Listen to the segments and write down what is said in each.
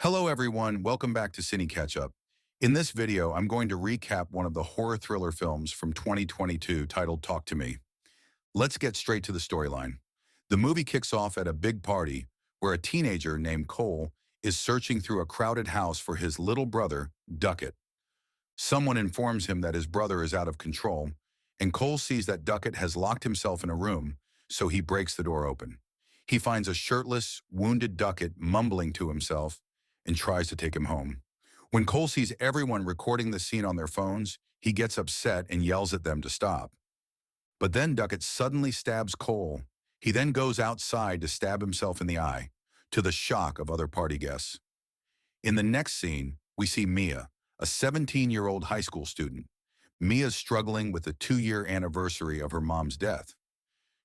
Hello everyone, welcome back to Cine Catch Up. In this video, I'm going to recap one of the horror thriller films from 2022 titled Talk to Me. Let's get straight to the storyline. The movie kicks off at a big party where a teenager named Cole is searching through a crowded house for his little brother, Duckett. Someone informs him that his brother is out of control, and Cole sees that Duckett has locked himself in a room, so he breaks the door open. He finds a shirtless, wounded Duckett mumbling to himself and tries to take him home. When Cole sees everyone recording the scene on their phones, he gets upset and yells at them to stop. But then Duckett suddenly stabs Cole. He then goes outside to stab himself in the eye, to the shock of other party guests. In the next scene, we see Mia, a 17-year-old high school student. Mia's struggling with the 2-year anniversary of her mom's death.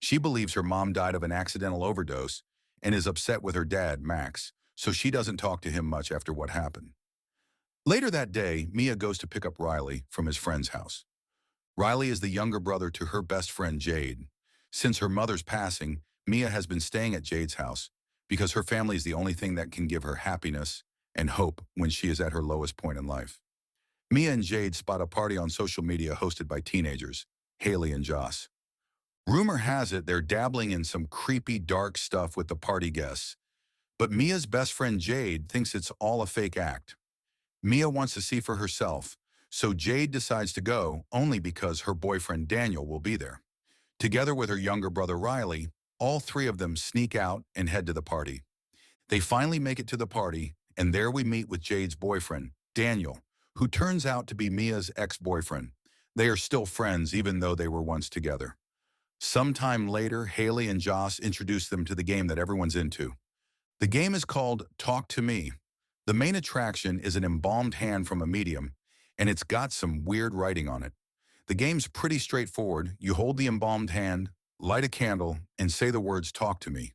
She believes her mom died of an accidental overdose and is upset with her dad, Max, so she doesn't talk to him much after what happened. Later that day, Mia goes to pick up Riley from his friend's house. Riley is the younger brother to her best friend, Jade. Since her mother's passing, Mia has been staying at Jade's house because her family is the only thing that can give her happiness and hope when she is at her lowest point in life. Mia and Jade spot a party on social media hosted by teenagers, Haley and Joss. Rumor has it they're dabbling in some creepy, dark stuff with the party guests, but Mia's best friend Jade thinks it's all a fake act. Mia wants to see for herself, so Jade decides to go only because her boyfriend Daniel will be there. Together with her younger brother Riley, all three of them sneak out and head to the party. They finally make it to the party, and there we meet with Jade's boyfriend, Daniel, who turns out to be Mia's ex-boyfriend. They are still friends even though they were once together. Sometime later, Haley and Joss introduce them to the game that everyone's into. The game is called Talk to Me. The main attraction is an embalmed hand from a medium, and it's got some weird writing on it. The game's pretty straightforward. You hold the embalmed hand, light a candle, and say the words "Talk to me."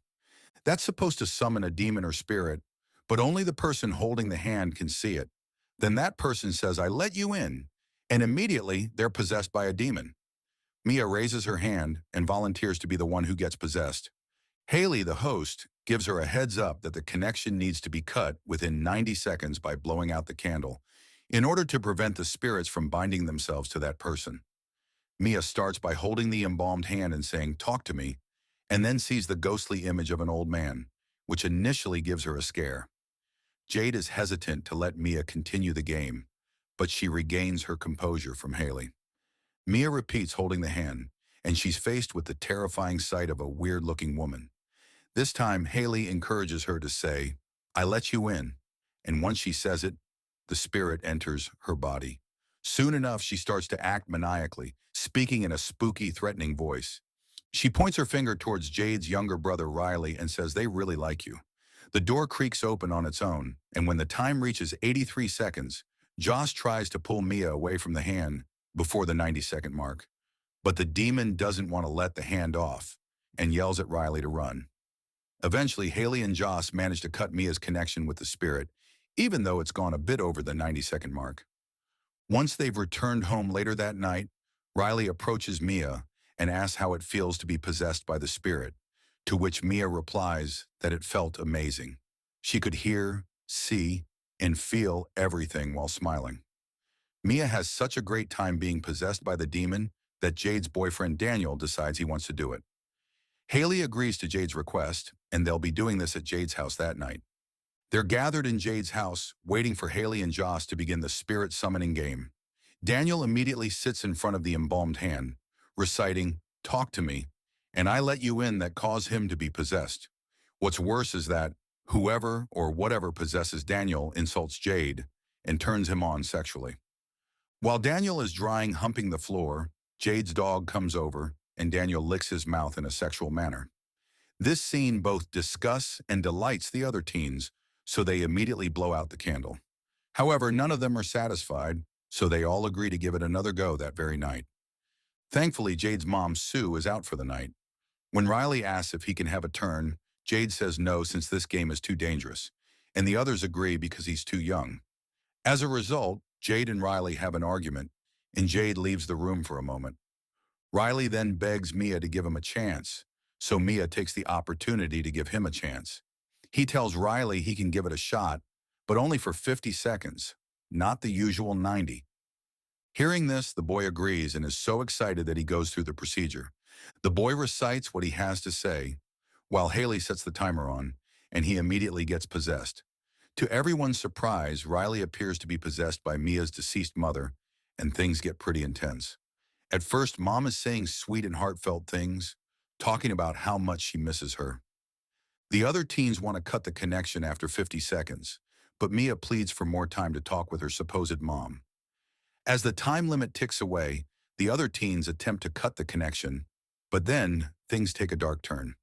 That's supposed to summon a demon or spirit, but only the person holding the hand can see it. Then that person says, "I let you in," and immediately they're possessed by a demon. Mia raises her hand and volunteers to be the one who gets possessed. Haley, the host, gives her a heads up that the connection needs to be cut within 90 seconds by blowing out the candle, in order to prevent the spirits from binding themselves to that person. Mia starts by holding the embalmed hand and saying, "Talk to me," and then sees the ghostly image of an old man, which initially gives her a scare. Jade is hesitant to let Mia continue the game, but she regains her composure from Haley. Mia repeats holding the hand, and she's faced with the terrifying sight of a weird-looking woman. This time, Haley encourages her to say, "I let you in," and once she says it, the spirit enters her body. Soon enough, she starts to act maniacally, speaking in a spooky, threatening voice. She points her finger towards Jade's younger brother Riley and says, "They really like you." The door creaks open on its own, and when the time reaches 83 seconds, Joss tries to pull Mia away from the hand before the 90-second mark. But the demon doesn't want to let the hand off and yells at Riley to run. Eventually, Haley and Joss manage to cut Mia's connection with the spirit, even though it's gone a bit over the 90-second mark. Once they've returned home later that night, Riley approaches Mia and asks how it feels to be possessed by the spirit, to which Mia replies that it felt amazing. She could hear, see, and feel everything while smiling. Mia has such a great time being possessed by the demon that Jade's boyfriend Daniel decides he wants to do it. Haley agrees to Jade's request, and they'll be doing this at Jade's house that night. They're gathered in Jade's house, waiting for Haley and Joss to begin the spirit summoning game. Daniel immediately sits in front of the embalmed hand, reciting, "Talk to me," and "I let you in," that cause him to be possessed. What's worse is that whoever or whatever possesses Daniel insults Jade and turns him on sexually. While Daniel is drying humping the floor, Jade's dog comes over, and Daniel licks his mouth in a sexual manner. This scene both disgusts and delights the other teens, so they immediately blow out the candle. However, none of them are satisfied, so they all agree to give it another go that very night. Thankfully, Jade's mom, Sue, is out for the night. When Riley asks if he can have a turn, Jade says no since this game is too dangerous, and the others agree because he's too young. As a result, Jade and Riley have an argument, and Jade leaves the room for a moment. Riley then begs Mia to give him a chance, so Mia takes the opportunity to give him a chance. He tells Riley he can give it a shot, but only for 50 seconds, not the usual 90. Hearing this, the boy agrees and is so excited that he goes through the procedure. The boy recites what he has to say, while Haley sets the timer on, and he immediately gets possessed. To everyone's surprise, Riley appears to be possessed by Mia's deceased mother, and things get pretty intense. At first, Mom is saying sweet and heartfelt things, talking about how much she misses her. The other teens want to cut the connection after 50 seconds, but Mia pleads for more time to talk with her supposed mom. As the time limit ticks away, the other teens attempt to cut the connection, but then things take a dark turn.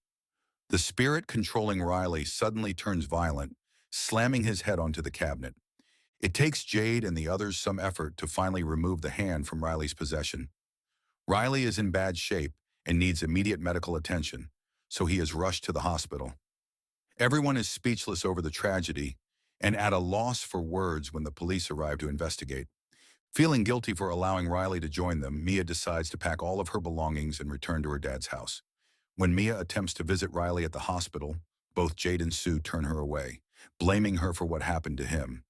The spirit controlling Riley suddenly turns violent, slamming his head onto the cabinet. It takes Jade and the others some effort to finally remove the hand from Riley's possession. Riley is in bad shape and needs immediate medical attention, so he is rushed to the hospital. Everyone is speechless over the tragedy and at a loss for words when the police arrive to investigate. Feeling guilty for allowing Riley to join them, Mia decides to pack all of her belongings and return to her dad's house. When Mia attempts to visit Riley at the hospital, both Jade and Sue turn her away, blaming her for what happened to him.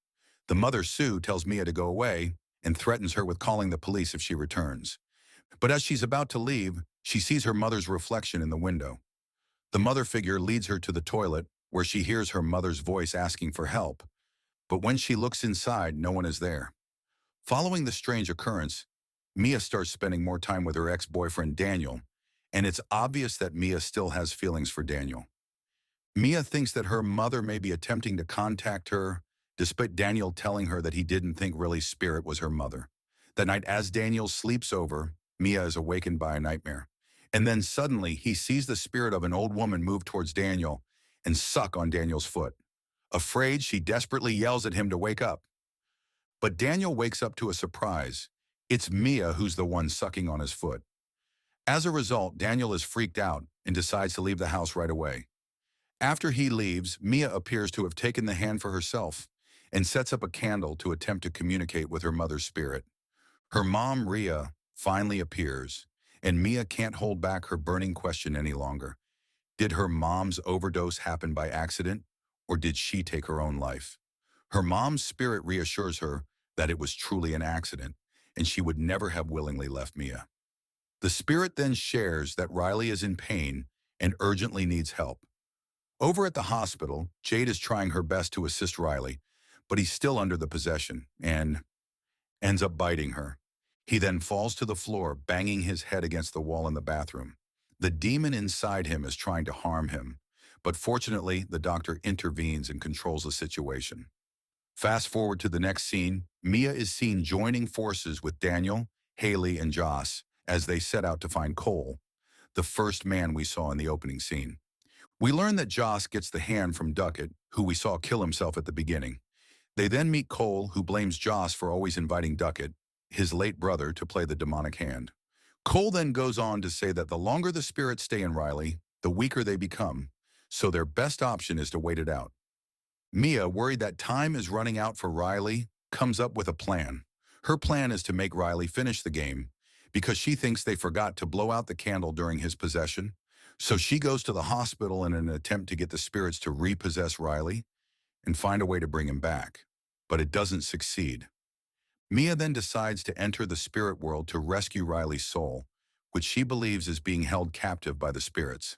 The mother, Sue, tells Mia to go away and threatens her with calling the police if she returns. But as she's about to leave, she sees her mother's reflection in the window. The mother figure leads her to the toilet, where she hears her mother's voice asking for help. But when she looks inside, no one is there. Following the strange occurrence, Mia starts spending more time with her ex-boyfriend Daniel, and it's obvious that Mia still has feelings for Daniel. Mia thinks that her mother may be attempting to contact her, despite Daniel telling her that he didn't think really Spirit was her mother. That night, as Daniel sleeps over, Mia is awakened by a nightmare. And then suddenly, he sees the spirit of an old woman move towards Daniel and suck on Daniel's foot. Afraid, she desperately yells at him to wake up. But Daniel wakes up to a surprise. It's Mia who's the one sucking on his foot. As a result, Daniel is freaked out and decides to leave the house right away. After he leaves, Mia appears to have taken the hand for herself and sets up a candle to attempt to communicate with her mother's spirit. Her mom, Rhea, finally appears, and Mia can't hold back her burning question any longer. Did her mom's overdose happen by accident, or did she take her own life? Her mom's spirit reassures her that it was truly an accident, and she would never have willingly left Mia. The spirit then shares that Riley is in pain and urgently needs help. Over at the hospital, Jade is trying her best to assist Riley, but he's still under the possession and ends up biting her. He then falls to the floor, banging his head against the wall in the bathroom. The demon inside him is trying to harm him, but fortunately, the doctor intervenes and controls the situation. Fast forward to the next scene, Mia is seen joining forces with Daniel, Haley, and Joss as they set out to find Cole, the first man we saw in the opening scene. We learn that Joss gets the hand from Duckett, who we saw kill himself at the beginning. They then meet Cole, who blames Joss for always inviting Duckett, his late brother, to play the demonic hand. Cole then goes on to say that the longer the spirits stay in Riley, the weaker they become, so their best option is to wait it out. Mia, worried that time is running out for Riley, comes up with a plan. Her plan is to make Riley finish the game because she thinks they forgot to blow out the candle during his possession. So she goes to the hospital in an attempt to get the spirits to repossess Riley and find a way to bring him back. But it doesn't succeed. Mia then decides to enter the spirit world to rescue Riley's soul, which she believes is being held captive by the spirits.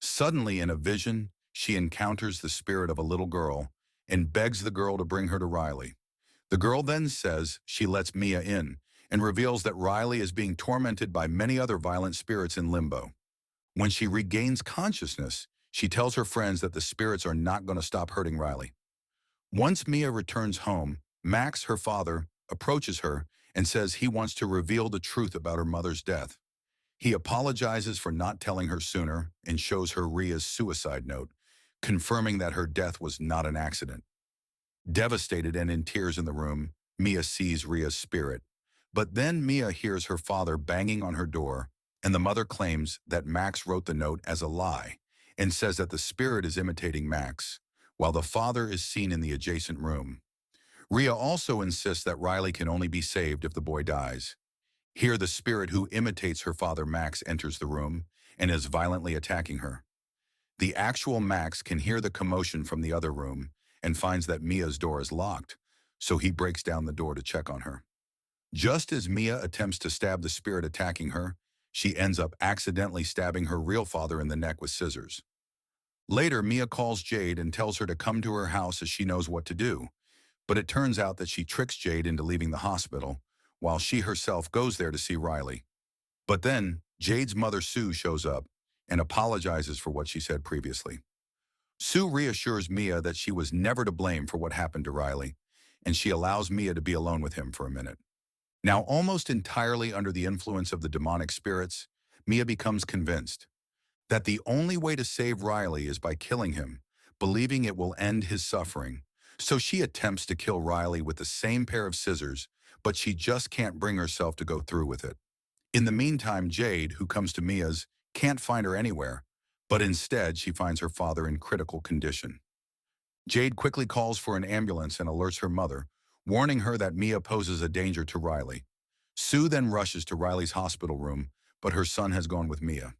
Suddenly, in a vision, she encounters the spirit of a little girl and begs the girl to bring her to Riley. The girl then says she lets Mia in and reveals that Riley is being tormented by many other violent spirits in limbo. When she regains consciousness, she tells her friends that the spirits are not going to stop hurting Riley. Once Mia returns home, Max, her father, approaches her and says he wants to reveal the truth about her mother's death. He apologizes for not telling her sooner and shows her Rhea's suicide note, confirming that her death was not an accident. Devastated and in tears in the room, Mia sees Rhea's spirit. But then Mia hears her father banging on her door, and the mother claims that Max wrote the note as a lie and says that the spirit is imitating Max, while the father is seen in the adjacent room. Rhea also insists that Riley can only be saved if the boy dies. Here, the spirit who imitates her father Max enters the room and is violently attacking her. The actual Max can hear the commotion from the other room and finds that Mia's door is locked, so he breaks down the door to check on her. Just as Mia attempts to stab the spirit attacking her, she ends up accidentally stabbing her real father in the neck with scissors. Later, Mia calls Jade and tells her to come to her house as she knows what to do, but it turns out that she tricks Jade into leaving the hospital, while she herself goes there to see Riley. But then, Jade's mother Sue shows up and apologizes for what she said previously. Sue reassures Mia that she was never to blame for what happened to Riley, and she allows Mia to be alone with him for a minute. Now, almost entirely under the influence of the demonic spirits, Mia becomes convinced that the only way to save Riley is by killing him, believing it will end his suffering. So she attempts to kill Riley with the same pair of scissors, but she just can't bring herself to go through with it. In the meantime, Jade, who comes to Mia's, can't find her anywhere, but instead she finds her father in critical condition. Jade quickly calls for an ambulance and alerts her mother, warning her that Mia poses a danger to Riley. Sue then rushes to Riley's hospital room, but her son has gone with Mia.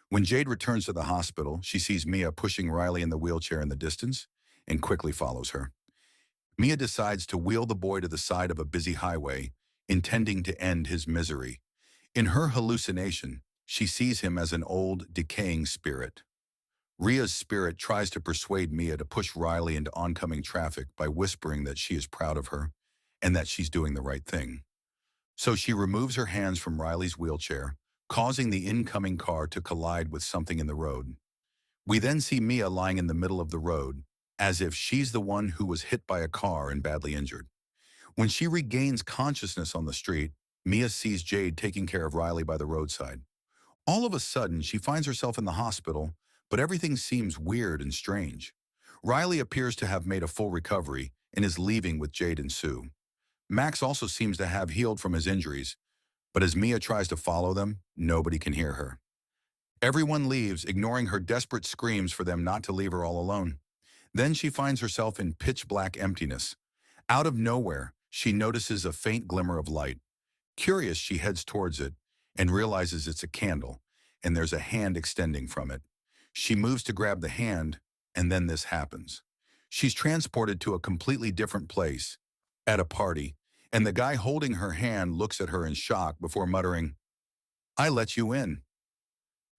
When Jade returns to the hospital, she sees Mia pushing Riley in the wheelchair in the distance and quickly follows her. Mia decides to wheel the boy to the side of a busy highway, intending to end his misery. In her hallucination, she sees him as an old, decaying spirit. Ria's spirit tries to persuade Mia to push Riley into oncoming traffic by whispering that she is proud of her and that she's doing the right thing. So she removes her hands from Riley's wheelchair, causing the incoming car to collide with something in the road. We then see Mia lying in the middle of the road, as if she's the one who was hit by a car and badly injured. When she regains consciousness on the street, Mia sees Jade taking care of Riley by the roadside. All of a sudden, she finds herself in the hospital, but everything seems weird and strange. Riley appears to have made a full recovery and is leaving with Jade and Sue. Max also seems to have healed from his injuries, but as Mia tries to follow them, nobody can hear her. Everyone leaves, ignoring her desperate screams for them not to leave her all alone. Then she finds herself in pitch-black emptiness. Out of nowhere, she notices a faint glimmer of light. Curious, she heads towards it and realizes it's a candle, and there's a hand extending from it. She moves to grab the hand, and then this happens. She's transported to a completely different place, at a party, and the guy holding her hand looks at her in shock before muttering, "I let you in."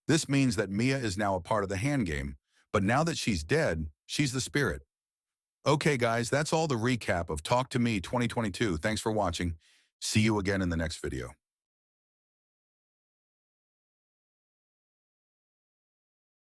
This means that Mia is now a part of the hand game, but now that she's dead, she's the spirit. Okay, guys, that's all the recap of Talk to Me 2022. Thanks for watching. See you again in the next video.